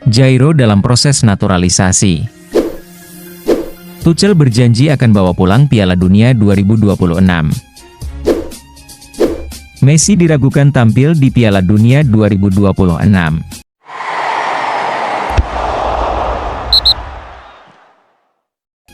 Jairo dalam proses naturalisasi. Tuchel berjanji akan bawa pulang Piala Dunia 2026. Messi diragukan tampil di Piala Dunia 2026.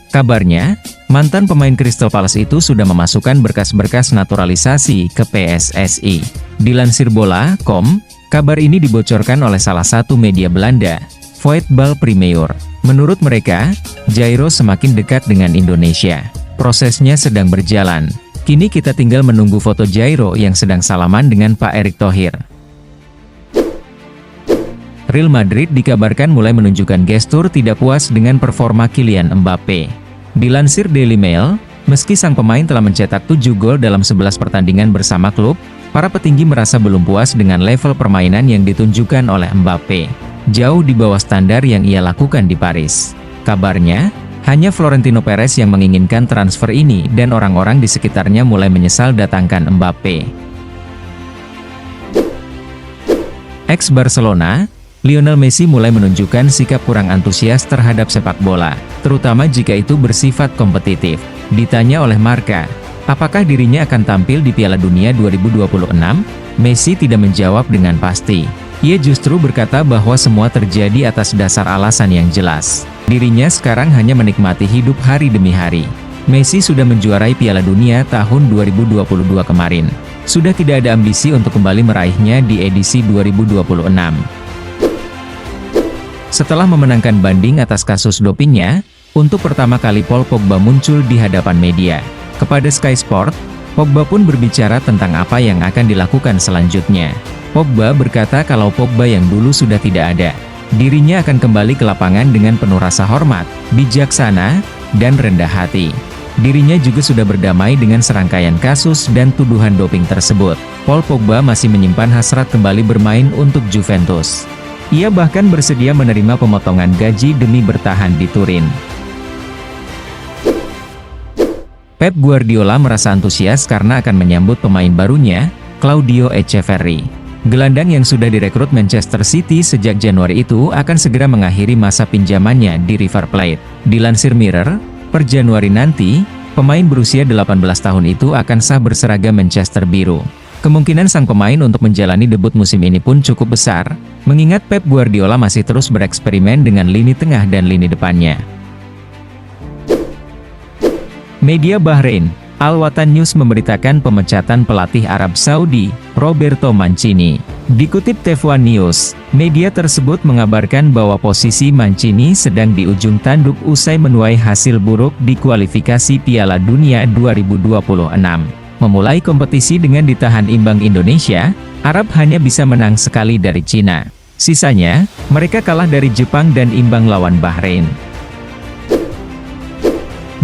Kabarnya, mantan pemain Crystal Palace itu sudah memasukkan berkas-berkas naturalisasi ke PSSI. Dilansir Bola.com, kabar ini dibocorkan oleh salah satu media Belanda, Voetbal Premier. Menurut mereka, Jairo semakin dekat dengan Indonesia. Prosesnya sedang berjalan. Kini kita tinggal menunggu foto Jairo yang sedang salaman dengan Pak Erick Thohir. Real Madrid dikabarkan mulai menunjukkan gestur tidak puas dengan performa Kylian Mbappe. Dilansir Daily Mail, meski sang pemain telah mencetak 7 gol dalam 11 pertandingan bersama klub, para petinggi merasa belum puas dengan level permainan yang ditunjukkan oleh Mbappe. Jauh di bawah standar yang ia lakukan di Paris. Kabarnya, hanya Florentino Perez yang menginginkan transfer ini dan orang-orang di sekitarnya mulai menyesal datangkan Mbappe. Ex-Barcelona, Lionel Messi mulai menunjukkan sikap kurang antusias terhadap sepak bola, terutama jika itu bersifat kompetitif. Ditanya oleh Marca, apakah dirinya akan tampil di Piala Dunia 2026? Messi tidak menjawab dengan pasti. Ia justru berkata bahwa semua terjadi atas dasar alasan yang jelas. Dirinya sekarang hanya menikmati hidup hari demi hari. Messi sudah menjuarai Piala Dunia tahun 2022 kemarin. Sudah tidak ada ambisi untuk kembali meraihnya di edisi 2026. Setelah memenangkan banding atas kasus dopingnya, untuk pertama kali Paul Pogba muncul di hadapan media. Kepada Sky Sport, Pogba pun berbicara tentang apa yang akan dilakukan selanjutnya. Pogba berkata kalau Pogba yang dulu sudah tidak ada. Dirinya akan kembali ke lapangan dengan penuh rasa hormat, bijaksana, dan rendah hati. Dirinya juga sudah berdamai dengan serangkaian kasus dan tuduhan doping tersebut. Paul Pogba masih menyimpan hasrat kembali bermain untuk Juventus. Ia bahkan bersedia menerima pemotongan gaji demi bertahan di Turin. Pep Guardiola merasa antusias karena akan menyambut pemain barunya, Claudio Echeverri. Gelandang yang sudah direkrut Manchester City sejak Januari itu akan segera mengakhiri masa pinjamannya di River Plate. Dilansir Mirror, per Januari nanti, pemain berusia 18 tahun itu akan sah berseragam Manchester biru. Kemungkinan sang pemain untuk menjalani debut musim ini pun cukup besar, mengingat Pep Guardiola masih terus bereksperimen dengan lini tengah dan lini depannya. Media Bahrain, Al Watan News memberitakan pemecatan pelatih Arab Saudi, Roberto Mancini. Dikutip TF1 News, media tersebut mengabarkan bahwa posisi Mancini sedang di ujung tanduk usai menuai hasil buruk di kualifikasi Piala Dunia 2026. Memulai kompetisi dengan ditahan imbang Indonesia, Arab hanya bisa menang sekali dari Cina. Sisanya, mereka kalah dari Jepang dan imbang lawan Bahrain.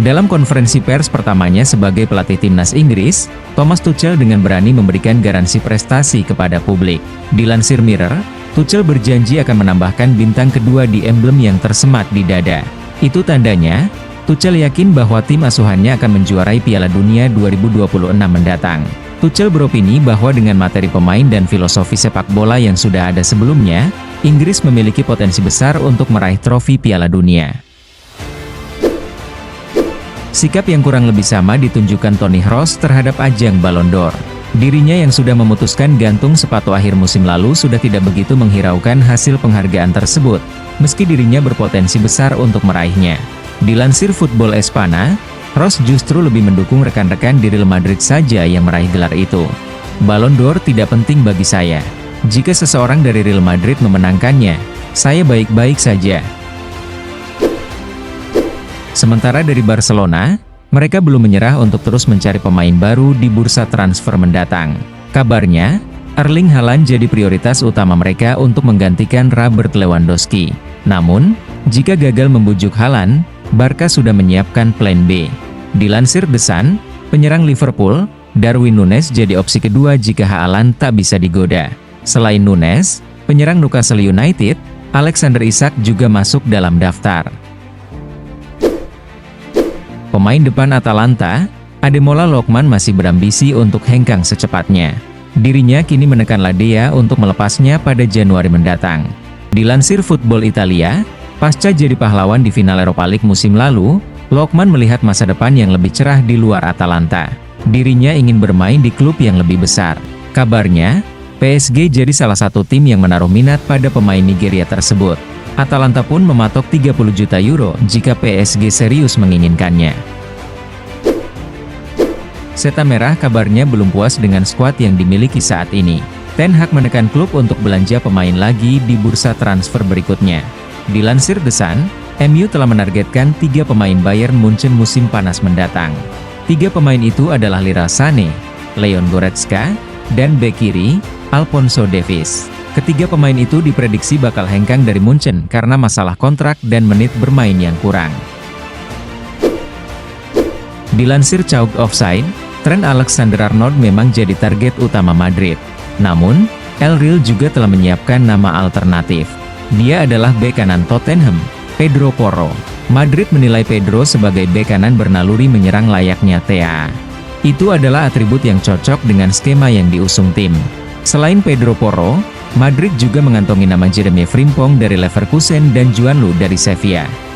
Dalam konferensi pers pertamanya sebagai pelatih timnas Inggris, Thomas Tuchel dengan berani memberikan garansi prestasi kepada publik. Dilansir Mirror, Tuchel berjanji akan menambahkan bintang kedua di emblem yang tersemat di dada. Itu tandanya, Tuchel yakin bahwa tim asuhannya akan menjuarai Piala Dunia 2026 mendatang. Tuchel beropini bahwa dengan materi pemain dan filosofi sepak bola yang sudah ada sebelumnya, Inggris memiliki potensi besar untuk meraih trofi Piala Dunia. Sikap yang kurang lebih sama ditunjukkan Toni Kroos terhadap ajang Ballon d'Or. Dirinya yang sudah memutuskan gantung sepatu akhir musim lalu sudah tidak begitu menghiraukan hasil penghargaan tersebut, meski dirinya berpotensi besar untuk meraihnya. Dilansir Football Espana, Kroos justru lebih mendukung rekan-rekan di Real Madrid saja yang meraih gelar itu. Ballon d'Or tidak penting bagi saya. Jika seseorang dari Real Madrid memenangkannya, saya baik-baik saja. Sementara dari Barcelona, mereka belum menyerah untuk terus mencari pemain baru di bursa transfer mendatang. Kabarnya, Erling Haaland jadi prioritas utama mereka untuk menggantikan Robert Lewandowski. Namun, jika gagal membujuk Haaland, Barca sudah menyiapkan plan B. Dilansir The Sun, penyerang Liverpool, Darwin Núñez jadi opsi kedua jika Haaland tak bisa digoda. Selain Núñez, penyerang Newcastle United, Alexander Isak juga masuk dalam daftar. Pemain depan Atalanta, Ademola Lookman masih berambisi untuk hengkang secepatnya. Dirinya kini menekan Ladea untuk melepasnya pada Januari mendatang. Dilansir Football Italia, pasca jadi pahlawan di final Europa League musim lalu, Lookman melihat masa depan yang lebih cerah di luar Atalanta. Dirinya ingin bermain di klub yang lebih besar. Kabarnya, PSG jadi salah satu tim yang menaruh minat pada pemain Nigeria tersebut. Atalanta pun mematok 30 juta euro jika PSG serius menginginkannya. Setan Merah kabarnya belum puas dengan skuad yang dimiliki saat ini. Ten Hag menekan klub untuk belanja pemain lagi di bursa transfer berikutnya. Dilansir The Sun, MU telah menargetkan 3 pemain Bayern Munchen musim panas mendatang. 3 pemain itu adalah Leroy Sané, Leon Goretzka, dan bek kiri, Alphonso Davies. Ketiga pemain itu diprediksi bakal hengkang dari Munchen karena masalah kontrak dan menit bermain yang kurang. Dilansir Chalk Offside, Trent Alexander-Arnold memang jadi target utama Madrid. Namun, El Real juga telah menyiapkan nama alternatif. Dia adalah bek kanan Tottenham, Pedro Porro. Madrid menilai Pedro sebagai bek kanan bernaluri menyerang layaknya TAA. Itu adalah atribut yang cocok dengan skema yang diusung tim. Selain Pedro Porro, Madrid juga mengantongi nama Jeremy Frimpong dari Leverkusen dan Juan Lu dari Sevilla.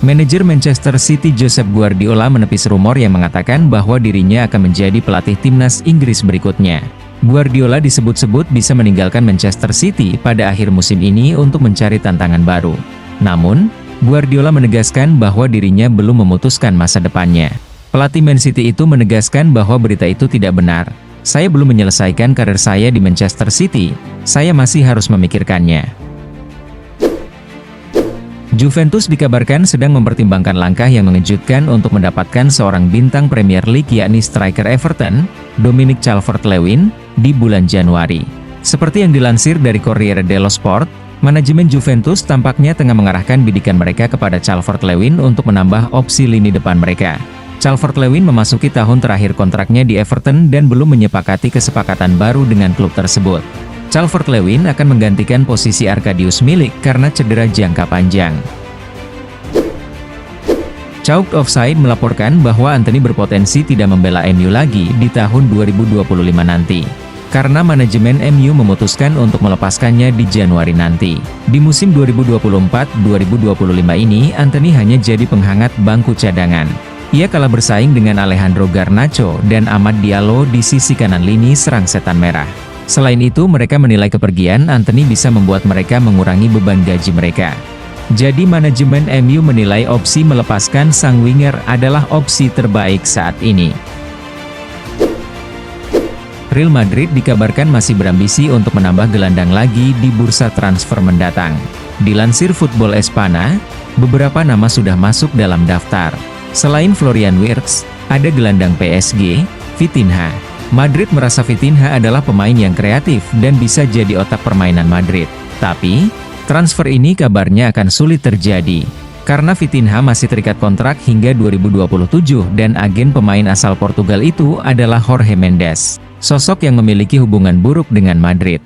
Manajer Manchester City Josep Guardiola menepis rumor yang mengatakan bahwa dirinya akan menjadi pelatih timnas Inggris berikutnya. Guardiola disebut-sebut bisa meninggalkan Manchester City pada akhir musim ini untuk mencari tantangan baru. Namun, Guardiola menegaskan bahwa dirinya belum memutuskan masa depannya. Pelatih Man City itu menegaskan bahwa berita itu tidak benar. Saya belum menyelesaikan karir saya di Manchester City, saya masih harus memikirkannya. Juventus dikabarkan sedang mempertimbangkan langkah yang mengejutkan untuk mendapatkan seorang bintang Premier League yakni striker Everton, Dominic Calvert-Lewin, di bulan Januari. Seperti yang dilansir dari Corriere dello Sport, manajemen Juventus tampaknya tengah mengarahkan bidikan mereka kepada Calvert-Lewin untuk menambah opsi lini depan mereka. Calvert-Lewin memasuki tahun terakhir kontraknya di Everton dan belum menyepakati kesepakatan baru dengan klub tersebut. Calvert-Lewin akan menggantikan posisi Arkadiusz Milik karena cedera jangka panjang. Chalk Offside melaporkan bahwa Antony berpotensi tidak membela MU lagi di tahun 2025 nanti. Karena manajemen MU memutuskan untuk melepaskannya di Januari nanti. Di musim 2024-2025 ini Antony hanya jadi penghangat bangku cadangan. Ia kalah bersaing dengan Alejandro Garnacho dan Amad Diallo di sisi kanan lini serang Setan Merah. Selain itu mereka menilai kepergian Antony bisa membuat mereka mengurangi beban gaji mereka. Jadi manajemen MU menilai opsi melepaskan sang winger adalah opsi terbaik saat ini. Real Madrid dikabarkan masih berambisi untuk menambah gelandang lagi di bursa transfer mendatang. Dilansir Football Espana, beberapa nama sudah masuk dalam daftar. Selain Florian Wirtz, ada gelandang PSG, Vitinha. Madrid merasa Vitinha adalah pemain yang kreatif dan bisa jadi otak permainan Madrid. Tapi, transfer ini kabarnya akan sulit terjadi. Karena Vitinha masih terikat kontrak hingga 2027 dan agen pemain asal Portugal itu adalah Jorge Mendes. Sosok yang memiliki hubungan buruk dengan Madrid.